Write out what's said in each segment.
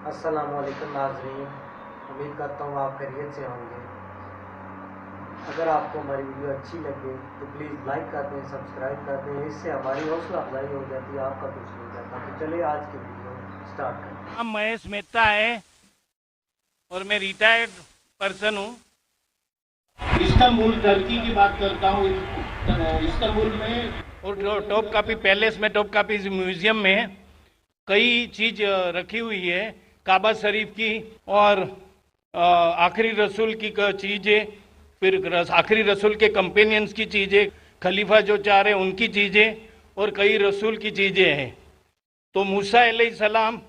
السلام علیکم ناظرین، امید کرتا ہوں آپ خیریت سے ہوں گے۔ اگر آپ کو ہماری ویڈیو اچھی لگے تو پلیز لائک کر دیں، سبسکرائب کر دیں، اس سے ہماری حوصلہ افزائی ہو جاتی ہے، آپ کا کچھ نہیں جاتا۔ تو چلیے آج کی ویڈیو سٹارٹ کریں۔ نام مہیش مہتا ہے اور میں ریٹائرڈ پرسن ہوں۔ استنبول ترکی کی بات کرتا ہوں۔ استنبول میں اور ٹاپ کاپی پیلیس میں، ٹاپ کاپی میوزیم میں کئی چیز رکھی ہوئی ہے، کعبہ شریف کی اور آخری رسول کی چیزیں، پھر آخری رسول کے کمپینینز کی چیزیں، خلیفہ جو چار ہیں ان کی چیزیں اور کئی رسول کی چیزیں ہیں۔ تو موسیٰ علیہ السلام،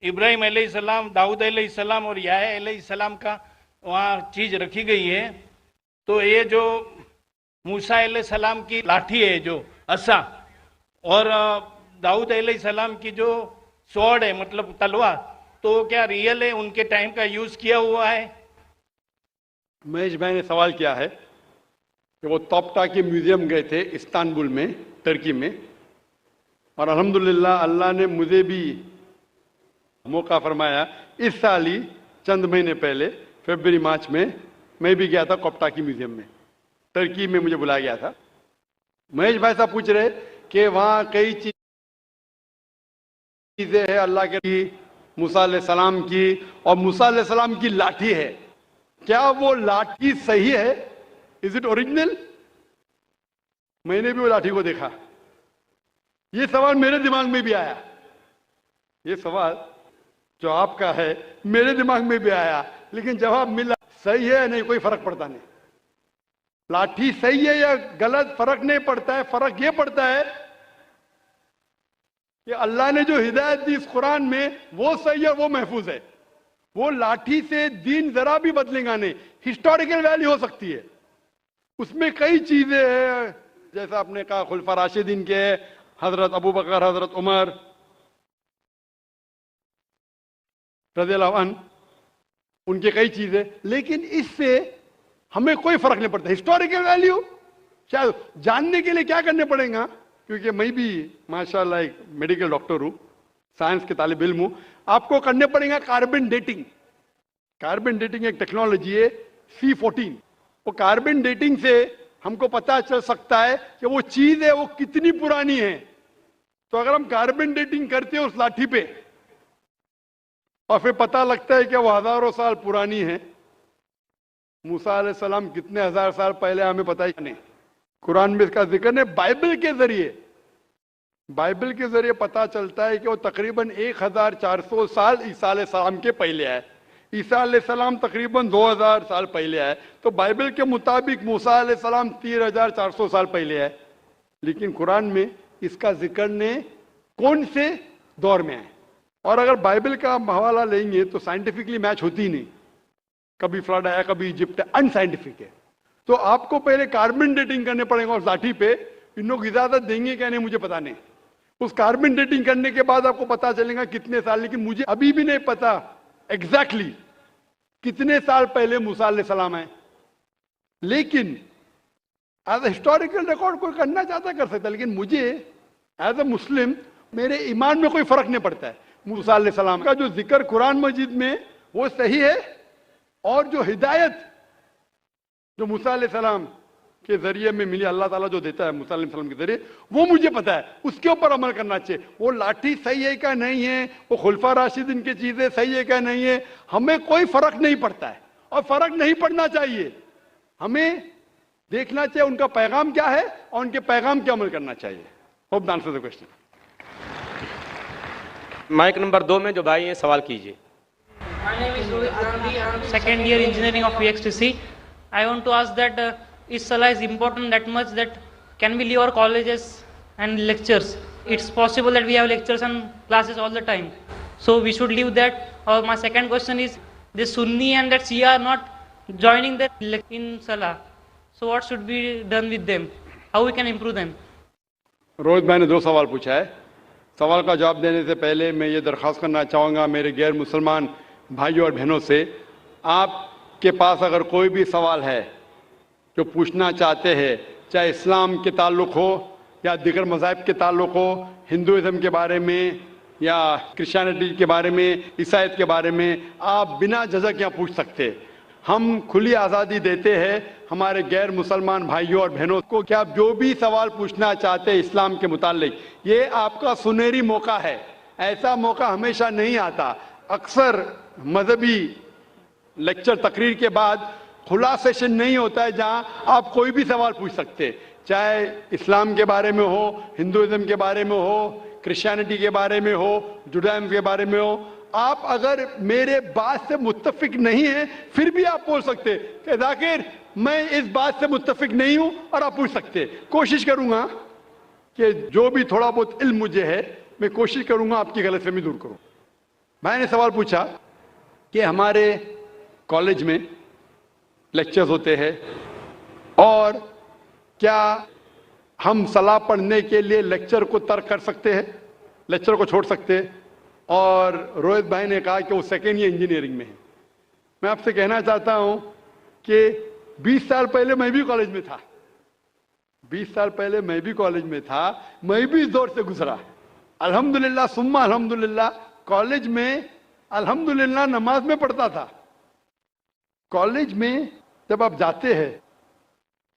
ابراہیم علیہ السلام، داؤد علیہ السلام اور یحییٰ علیہ السلام کا وہاں چیز رکھی گئی ہے۔ تو یہ جو موسیٰ علیہ السلام کی لاٹھی ہے، جو عصا، اور داؤد علیہ السلام کی جو سوڑ ہے، مطلب تلوار، تو کیا ریئل ہے، ان کے ٹائم کا یوز کیا ہوا ہے؟ مہیش بھائی نے سوال کیا ہے کہ وہ توپٹا کے میوزیم گئے تھے استنبول میں، ترکی میں، اور الحمدللہ اللہ نے مجھے بھی موقع فرمایا۔ اس سال ہی چند مہینے پہلے فروری مارچ میں بھی گیا تھا کوپٹا کی میوزیم میں، ترکی میں مجھے بلایا گیا تھا۔ مہیش بھائی صاحب پوچھ رہے کہ وہاں کئی چیزیں ہیں اللہ کے، موسیٰ علیہ السلام کی، اور موسیٰ علیہ السلام کی لاٹھی ہے، کیا وہ لاٹھی صحیح ہے؟ Is it original? میں نے بھی وہ لاٹھی کو دیکھا، یہ سوال میرے دماغ میں بھی آیا، یہ سوال جو آپ کا ہے میرے دماغ میں بھی آیا، لیکن جواب ملا صحیح ہے نہیں، کوئی فرق پڑتا نہیں۔ لاٹھی صحیح ہے یا غلط فرق نہیں پڑتا ہے، فرق یہ پڑتا ہے کہ اللہ نے جو ہدایت دی اس قرآن میں وہ صحیح ہے، وہ محفوظ ہے۔ وہ لاٹھی سے دین ذرا بھی بدلے گا نہیں، ہسٹوریکل ویلیو ہو سکتی ہے، اس میں کئی چیزیں ہیں، جیسا آپ نے کہا خلفاء راشدین کے، حضرت ابوبکر، حضرت عمر رضی اللہ عنہ، ان کی کئی چیزیں، لیکن اس سے ہمیں کوئی فرق نہیں پڑتا۔ ہسٹوریکل ویلیو شاید جاننے کے لیے کیا کرنے پڑیں گا، کیونکہ میں بھی ماشاءاللہ ایک میڈیکل ڈاکٹر ہوں، سائنس کے طالب علم ہوں، آپ کو کرنے پڑیں گا کاربن ڈیٹنگ۔ کاربن ڈیٹنگ ایک ٹیکنالوجی ہے C14، وہ کاربن ڈیٹنگ سے ہم کو پتا چل سکتا ہے کہ وہ چیز ہے وہ کتنی پرانی ہے۔ تو اگر ہم کاربن ڈیٹنگ کرتے ہیں اس لاٹھی پہ اور پھر پتا لگتا ہے کہ وہ ہزاروں سال پرانی ہے، موسیٰ علیہ السلام کتنے ہزار سال پہلے ہمیں پتا ہی نہیں، قرآن میں اس کا ذکر نہیں، بائبل کے ذریعے پتا چلتا ہے کہ وہ تقریباً 1400 سال عیسیٰ علیہ السلام کے پہلے آئے، عیسیٰ علیہ السلام تقریباً 2000 سال پہلے آئے، تو بائبل کے مطابق موسیٰ علیہ السلام 3400 سال پہلے آئے، لیکن قرآن میں اس کا ذکر نہیں کون سے دور میں آئے۔ اور اگر بائبل کا حوالہ لیں گے تو سائنٹیفکلی میچ ہوتی ہی نہیں، کبھی فلڈ آیا کبھی ایجپٹ ہے، ان سائنٹیفک ہے۔ تو آپ کو پہلے کاربن ڈیٹنگ کرنے پڑے گا اس لاٹھی پہ، ان لوگ اجازت دیں گے کیا نہیں مجھے پتا نہیں، اس کاربن ڈیٹنگ کرنے کے بعد آپ کو پتا چلے گا کتنے سال، لیکن مجھے ابھی بھی نہیں پتا ایگزیکٹلی کتنے سال پہلے موسیٰ علیہ السلام آئے، لیکن ایز اے ہسٹوریکل ریکارڈ کوئی کرنا چاہتا کر سکتا، لیکن مجھے ایز اے مسلم میرے ایمان میں کوئی فرق نہیں پڑتا ہے۔ موسیٰ علیہ السلام کا جو ذکر قرآن مجید میں وہ صحیح ہے، اور جو ہدایت جو موسیٰ علیہ السلام کے ذریعے میں ملی، اللہ تعالیٰ جو دیتا ہے موسیٰ علیہ السلام کے ذریعے، وہ مجھے پتا ہے، اس کے اوپر عمل کرنا چاہیے۔ وہ لاٹھی صحیح ہے کہ نہیں ہے، وہ خلفاء راشدین کی چیزیں صحیح ہے کہ نہیں ہے، ہمیں کوئی فرق نہیں پڑتا ہے، اور فرق نہیں پڑنا چاہیے۔ ہمیں دیکھنا چاہیے ان کا پیغام کیا ہے اور ان کے پیغام کے عمل کرنا چاہیے۔ Hope answer the question. Mic number 2 میں جو بھائی ہیں سوال کیجیے۔ My name is Rohit Gandhi. I am second year engineering of VXTC. I want to ask that is Salah is important that much that can we leave our colleges and lectures? It's possible that we have lectures and classes all the time, so we should leave that. Or my second question is, the Sunni and that Shia are not joining that in Salah, so what should be done with them? How we can improve them? Rohit بھائی نے 2 سوال پوچھا ہے۔ سوال کا جواب دینے سے پہلے میں یہ درخواست کرنا چاہوں گا میرے غیر مسلمان بھائیوں اور بہنوں سے، آپ کے پاس اگر کوئی بھی سوال ہے جو پوچھنا چاہتے ہیں، چاہے اسلام کے تعلق ہو یا دیگر مذاہب کے تعلق ہو، ہندوازم کے بارے میں یا کرسچینٹی کے بارے میں، عیسائیت کے بارے میں آپ بنا جھجک یہاں پوچھ سکتے. ہم کھلی آزادی دیتے ہیں ہمارے غیر مسلمان بھائیوں اور بہنوں کو کہ آپ جو بھی سوال پوچھنا چاہتے ہیں اسلام کے متعلق، یہ آپ کا سنہری موقع ہے. ایسا موقع ہمیشہ نہیں آتا. اکثر مذہبی لیکچر تقریر کے بعد کھلا سیشن نہیں ہوتا ہے جہاں آپ کوئی بھی سوال پوچھ سکتے، چاہے اسلام کے بارے میں ہو، ہندوازم کے بارے میں ہو، کرسچینٹی کے بارے میں ہو، جوڈائزم کے بارے میں ہو. آپ اگر میرے بات سے متفق نہیں ہیں پھر بھی آپ بول سکتے کہ ذاکر میں اس بات سے متفق نہیں ہوں، اور آپ پوچھ سکتے. کوشش کروں گا کہ جو بھی تھوڑا بہت علم مجھے ہے میں کوشش کروں گا آپ کی غلط فہمی دور کروں. میں نے سوال پوچھا کہ ہمارے کالج میں لیکچرز ہوتے ہیں اور کیا ہم صلاح پڑھنے کے لیے لیکچر کو ترک کر سکتے ہیں، لیکچر کو چھوڑ سکتے ہیں؟ اور روہت بھائی نے کہا کہ وہ سیکنڈ ایئر انجینئرنگ میں ہے. میں آپ سے کہنا چاہتا ہوں کہ 20 سال پہلے میں بھی کالج میں تھا، 20 سال پہلے میں بھی کالج میں تھا، میں بھی اس دور سے گزرا. الحمدللہ ثم الحمدللہ کالج میں الحمدللہ نماز میں پڑھتا تھا. کالج میں جب آپ جاتے ہیں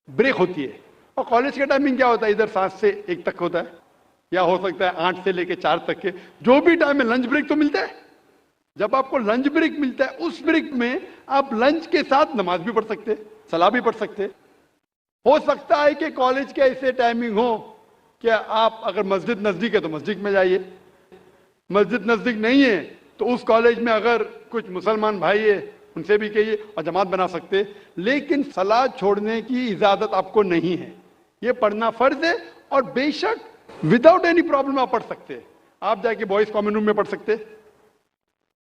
بریک ہوتی ہے، اور کالج کا ٹائمنگ کیا ہوتا ہے؟ ادھر 7 سے 1 تک ہوتا ہے، یا ہو سکتا ہے 8 سے لے کے 4 تک کے جو بھی ٹائم ہے. لنچ بریک تو ملتا ہے. جب آپ کو لنچ بریک ملتا ہے اس بریک میں آپ لنچ کے ساتھ نماز بھی پڑھ سکتے، صلاح بھی پڑھ سکتے. ہو سکتا ہے کہ کالج کے ایسے ٹائمنگ ہو کہ آپ اگر مسجد نزدیک ہے تو مسجد میں جائیے، مسجد نزدیک نہیں ہے تو اس کالج میں اگر کچھ مسلمان بھائی ہے ان سے بھی کہیے اور جماعت بنا سکتے. لیکن صلاح چھوڑنے کی اجازت آپ کو نہیں ہے. یہ پڑھنا فرض ہے، اور بے شک وداؤٹ اینی پرابلم آپ پڑھ سکتے. آپ جا کے بوائز کامن روم میں پڑھ سکتے،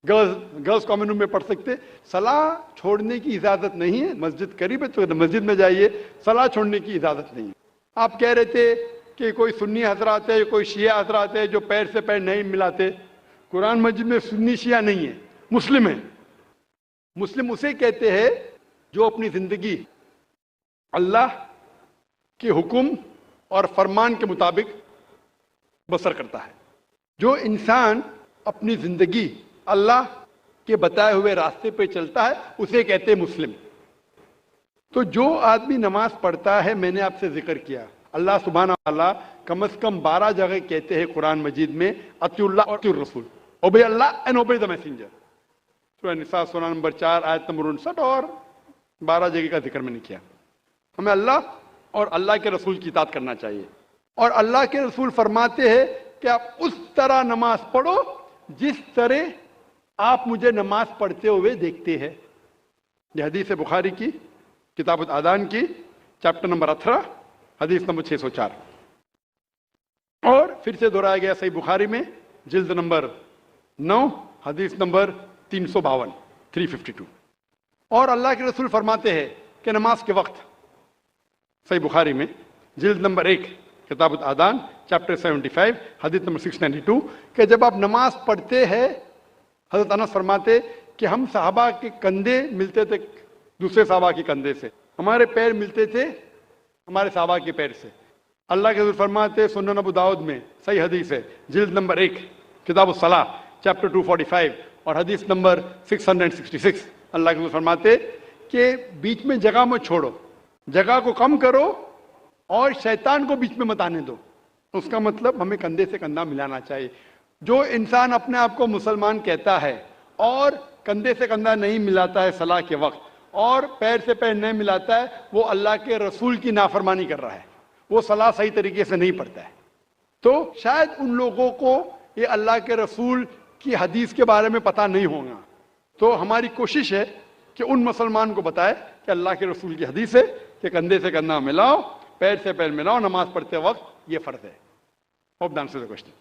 گرلز کامن روم میں پڑھ سکتے. صلاح چھوڑنے کی اجازت نہیں ہے. مسجد قریب ہے تو مسجد میں جائیے، صلاح چھوڑنے کی اجازت نہیں ہے. آپ کہہ رہے تھے کہ کوئی سنی حضرات ہے، کوئی شیعہ حضرات ہے جو پیر سے پیر نہیں ملاتے. قرآن مجید میں سنی شیعہ نہیں ہے، مسلم ہے. مسلم اسے کہتے ہیں جو اپنی زندگی اللہ کے حکم اور فرمان کے مطابق بسر کرتا ہے. جو انسان اپنی زندگی اللہ کے بتائے ہوئے راستے پہ چلتا ہے اسے کہتے ہیں مسلم. تو جو آدمی نماز پڑھتا ہے، میں نے آپ سے ذکر کیا، اللہ سبحانہ تعالیٰ کم از کم 12 جگہ کہتے ہیں قرآن مجید میں اطیعوا اللہ اور اطیعوا الرسول، obey Allah and obey the messenger. سورہ نساء سورہ نمبر 4 آیت نمبر 59 اور 12 جگہ کا ذکر میں نے کیا. ہمیں اللہ اور اللہ کے رسول کی اطاعت کرنا چاہیے. اور اللہ کے رسول فرماتے ہیں کہ آپ اس طرح نماز پڑھو جس طرح آپ مجھے نماز پڑھتے ہوئے دیکھتے ہیں. یہ حدیث بخاری کی کتاب الاذان کی چیپٹر نمبر 18 حدیث نمبر 604. اور پھر سے دہرایا گیا صحیح بخاری میں جلد نمبر 9 حدیث نمبر 352 352. اور اللہ کے رسول فرماتے ہیں کہ نماز کے وقت صحیح بخاری میں جلد نمبر 1 کتاب الاذان چیپٹر 75 حدیث نمبر 692 کہ جب آپ نماز پڑھتے ہیں، حضرت انس فرماتے کہ ہم صحابہ کے کندھے ملتے تھے دوسرے صحابہ کے کندھے سے، ہمارے پیر ملتے تھے ہمارے صحابہ کے پیر سے. اللہ کے رسول فرماتے سنن ابو داؤد میں صحیح حدیث ہے جلد نمبر 1 کتاب الصلاح چیپٹر 245 اور حدیث نمبر 666. اللہ کے رسول فرماتے کہ بیچ میں جگہ مت چھوڑو، جگہ کو کم کرو اور شیطان کو بیچ میں مت آنے دو. اس کا مطلب ہمیں کندھے سے کندھا ملانا چاہیے. جو انسان اپنے آپ کو مسلمان کہتا ہے اور کندھے سے کندھا نہیں ملاتا ہے صلاح کے وقت اور پیر سے پیر نہیں ملاتا ہے، وہ اللہ کے رسول کی نافرمانی کر رہا ہے، وہ صلاح صحیح طریقے سے نہیں پڑھتا ہے. تو شاید ان لوگوں کو یہ اللہ کے رسول کی حدیث کے بارے میں پتہ نہیں ہوگا. تو ہماری کوشش ہے کہ ان مسلمان کو بتائے کہ اللہ کے رسول کی حدیث ہے کہ کندھے سے کندھا ملاؤ، پیر سے پیر ملاؤ، نماز پڑھتے وقت یہ فرض ہے. Hope the answer the question.